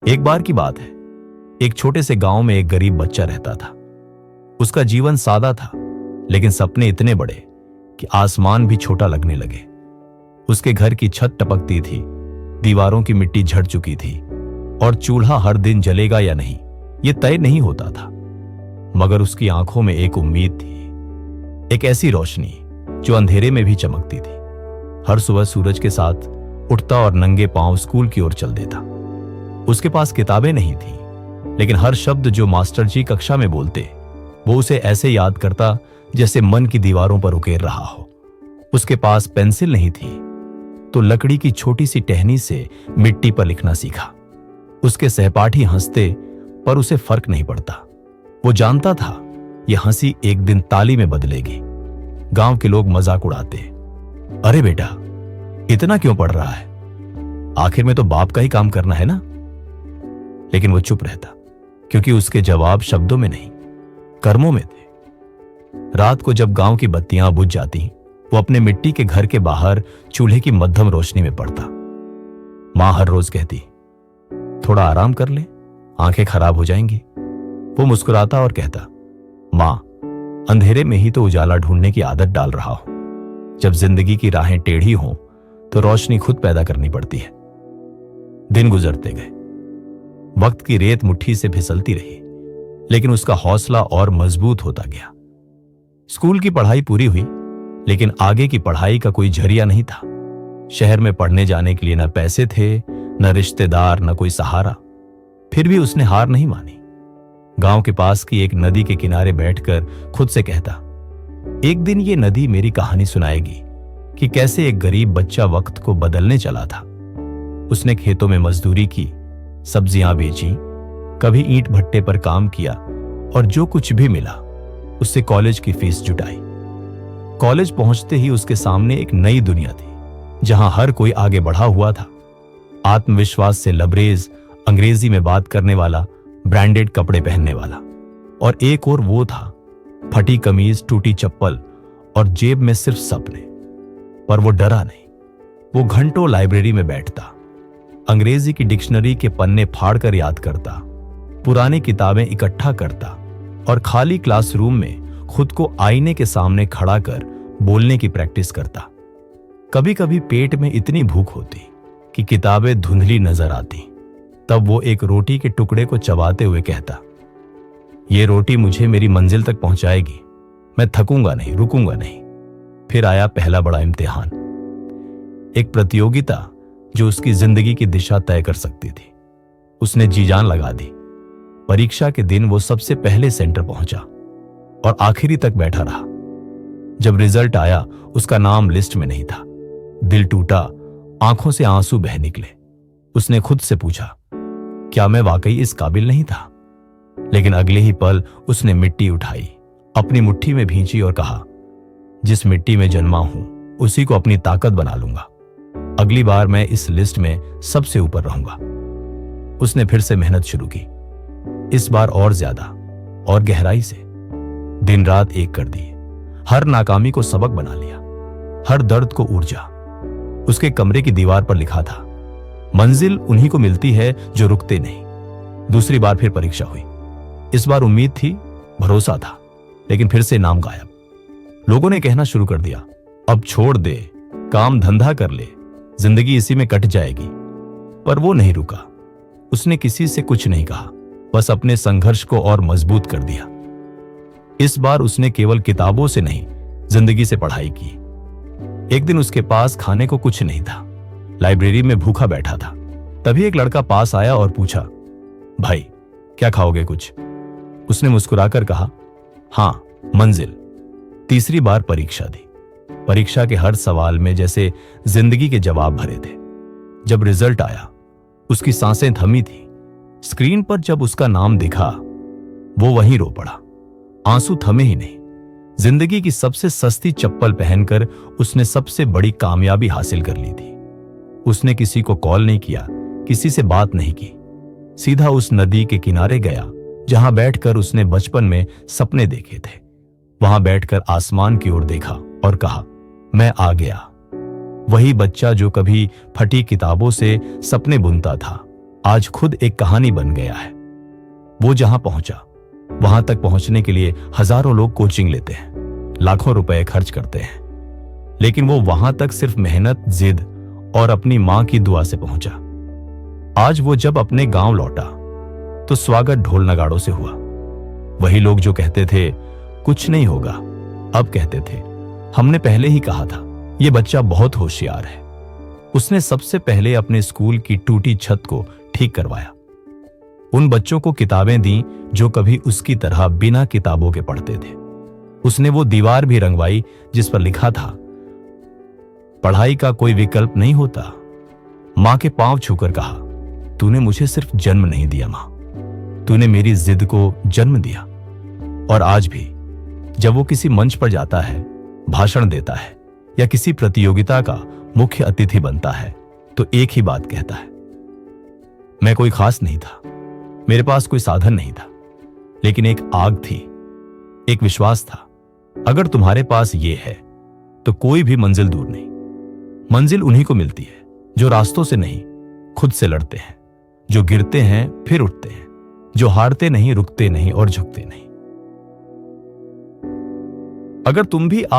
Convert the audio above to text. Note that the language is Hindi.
एक बार की बात है, एक छोटे से गांव में एक गरीब बच्चा रहता था। उसका जीवन सादा था, लेकिन सपने इतने बड़े कि आसमान भी छोटा लगने लगे। उसके घर की छत टपकती थी, दीवारों की मिट्टी झड़ चुकी थी और चूल्हा हर दिन जलेगा या नहीं यह तय नहीं होता था। मगर उसकी आंखों में एक उम्मीद थी, एक ऐसी रोशनी जो अंधेरे में भी चमकती थी। हर सुबह सूरज के साथ उठता और नंगे पांव स्कूल की ओर चल देता। उसके पास किताबें नहीं थी, लेकिन हर शब्द जो मास्टर जी कक्षा में बोलते वो उसे ऐसे याद करता जैसे मन की दीवारों पर उकेर रहा हो। उसके पास पेंसिल नहीं थी, तो लकड़ी की छोटी सी टहनी से मिट्टी पर लिखना सीखा। उसके सहपाठी हंसते, पर उसे फर्क नहीं पड़ता। वो जानता था यह हंसी एक दिन ताली में बदलेगी। गांव के लोग मजाक उड़ाते, अरे बेटा इतना क्यों पढ़ रहा है, आखिर में तो बाप का ही काम करना है ना। लेकिन वो चुप रहता, क्योंकि उसके जवाब शब्दों में नहीं, कर्मों में थे। रात को जब गांव की बत्तियां बुझ जाती, वो अपने मिट्टी के घर के बाहर चूल्हे की मध्यम रोशनी में पड़ता। मां हर रोज कहती, थोड़ा आराम कर ले, आंखें खराब हो जाएंगी। वो मुस्कुराता और कहता, मां अंधेरे में ही तो उजाला ढूंढने की आदत डाल रहा हूं। जब जिंदगी की राहें टेढ़ी हों तो रोशनी खुद पैदा करनी पड़ती है। दिन गुजरते गए, वक्त की रेत मुट्ठी से फिसलती रही, लेकिन उसका हौसला और मजबूत होता गया। स्कूल की पढ़ाई पूरी हुई, लेकिन आगे की पढ़ाई का कोई जरिया नहीं था। शहर में पढ़ने जाने के लिए न पैसे थे, न रिश्तेदार, न कोई सहारा। फिर भी उसने हार नहीं मानी। गांव के पास की एक नदी के किनारे बैठकर खुद से कहता, एक दिन ये नदी मेरी कहानी सुनाएगी कि कैसे एक गरीब बच्चा वक्त को बदलने चला था। उसने खेतों में मजदूरी की, सब्जियां बेची, कभी ईंट भट्टे पर काम किया और जो कुछ भी मिला उससे कॉलेज की फीस जुटाई। कॉलेज पहुंचते ही उसके सामने एक नई दुनिया थी, जहां हर कोई आगे बढ़ा हुआ था। आत्मविश्वास से लबरेज, अंग्रेजी में बात करने वाला, ब्रांडेड कपड़े पहनने वाला, और एक और वो था, फटी कमीज, टूटी चप्पल और जेब में सिर्फ सपने। पर वो डरा नहीं। वो घंटों लाइब्रेरी में बैठता, अंग्रेजी की डिक्शनरी के पन्ने फाड़कर याद करता, पुरानी किताबें इकट्ठा करता और खाली क्लासरूम में खुद को आईने के सामने खड़ा कर बोलने की प्रैक्टिस करता। कभी कभी पेट में इतनी भूख होती कि किताबें धुंधली नजर आती। तब वो एक रोटी के टुकड़े को चबाते हुए कहता, ये रोटी मुझे मेरी मंजिल तक पहुंचाएगी, मैं थकूंगा नहीं, रुकूंगा नहीं। फिर आया पहला बड़ा इम्तिहान, एक प्रतियोगिता जो उसकी जिंदगी की दिशा तय कर सकती थी। उसने जी जान लगा दी। परीक्षा के दिन वो सबसे पहले सेंटर पहुंचा और आखिरी तक बैठा रहा। जब रिजल्ट आया, उसका नाम लिस्ट में नहीं था। दिल टूटा, आंखों से आंसू बह निकले। उसने खुद से पूछा, क्या मैं वाकई इस काबिल नहीं था? लेकिन अगले ही पल उसने मिट्टी उठाई, अपनी मुट्ठी में भींची और कहा, जिस मिट्टी में जन्मा हूं उसी को अपनी ताकत बना लूंगा। अगली बार मैं इस लिस्ट में सबसे ऊपर रहूंगा। उसने फिर से मेहनत शुरू की, इस बार और ज्यादा और गहराई से। दिन रात एक कर दिए, हर नाकामी को सबक बना लिया, हर दर्द को ऊर्जा। उसके कमरे की दीवार पर लिखा था, मंजिल उन्हीं को मिलती है जो रुकते नहीं। दूसरी बार फिर परीक्षा हुई। इस बार उम्मीद थी, भरोसा था, लेकिन फिर से नाम गायब। लोगों ने कहना शुरू कर दिया, अब छोड़ दे, काम धंधा कर ले, जिंदगी इसी में कट जाएगी। पर वो नहीं रुका। उसने किसी से कुछ नहीं कहा, बस अपने संघर्ष को और मजबूत कर दिया। इस बार उसने केवल किताबों से नहीं, जिंदगी से पढ़ाई की। एक दिन उसके पास खाने को कुछ नहीं था, लाइब्रेरी में भूखा बैठा था। तभी एक लड़का पास आया और पूछा, भाई क्या खाओगे कुछ? उसने मुस्कुराकर कहा, हाँ, मंजिल। तीसरी बार परीक्षा दी। परीक्षा के हर सवाल में जैसे जिंदगी के जवाब भरे थे। जब रिजल्ट आया, उसकी सांसें थमी थी। स्क्रीन पर जब उसका नाम दिखा, वो वहीं रो पड़ा। आंसू थमे ही नहीं। जिंदगी की सबसे सस्ती चप्पल पहनकर उसने सबसे बड़ी कामयाबी हासिल कर ली थी। उसने किसी को कॉल नहीं किया, किसी से बात नहीं की। सीधा उस नदी के किनारे गया जहां बैठकर उसने बचपन में सपने देखे थे। वहां बैठकर आसमान की ओर देखा और कहा, मैं आ गया। वही बच्चा जो कभी फटी किताबों से सपने बुनता था, आज खुद एक कहानी बन गया है। वो जहां पहुंचा, वहां तक पहुंचने के लिए हजारों लोग कोचिंग लेते हैं, लाखों रुपए खर्च करते हैं, लेकिन वो वहां तक सिर्फ मेहनत, जिद और अपनी मां की दुआ से पहुंचा। आज वो जब अपने गांव लौटा तो स्वागत ढोल नगाड़ों से हुआ। वही लोग जो कहते थे कुछ नहीं होगा, अब कहते थे हमने पहले ही कहा था, ये बच्चा बहुत होशियार है। उसने सबसे पहले अपने स्कूल की टूटी छत को ठीक करवाया। उन बच्चों को किताबें दी जो कभी उसकी तरह बिना किताबों के पढ़ते थे। उसने वो दीवार भी रंगवाई जिस पर लिखा था, पढ़ाई का कोई विकल्प नहीं होता। मां के पांव छूकर कहा, तूने मुझे सिर्फ जन्म नहीं दिया मां, तूने मेरी जिद को जन्म दिया। और आज भी जब वो किसी मंच पर जाता है, भाषण देता है या किसी प्रतियोगिता का मुख्य अतिथि बनता है, तो एक ही बात कहता है, मैं कोई खास नहीं था, मेरे पास कोई साधन नहीं था, लेकिन एक आग थी, एक विश्वास था। अगर तुम्हारे पास ये है तो कोई भी मंजिल दूर नहीं। मंजिल उन्हीं को मिलती है जो रास्तों से नहीं, खुद से लड़ते हैं, जो गिरते हैं फिर उठते हैं, जो हारते नहीं, रुकते नहीं और झुकते नहीं। अगर तुम भी आज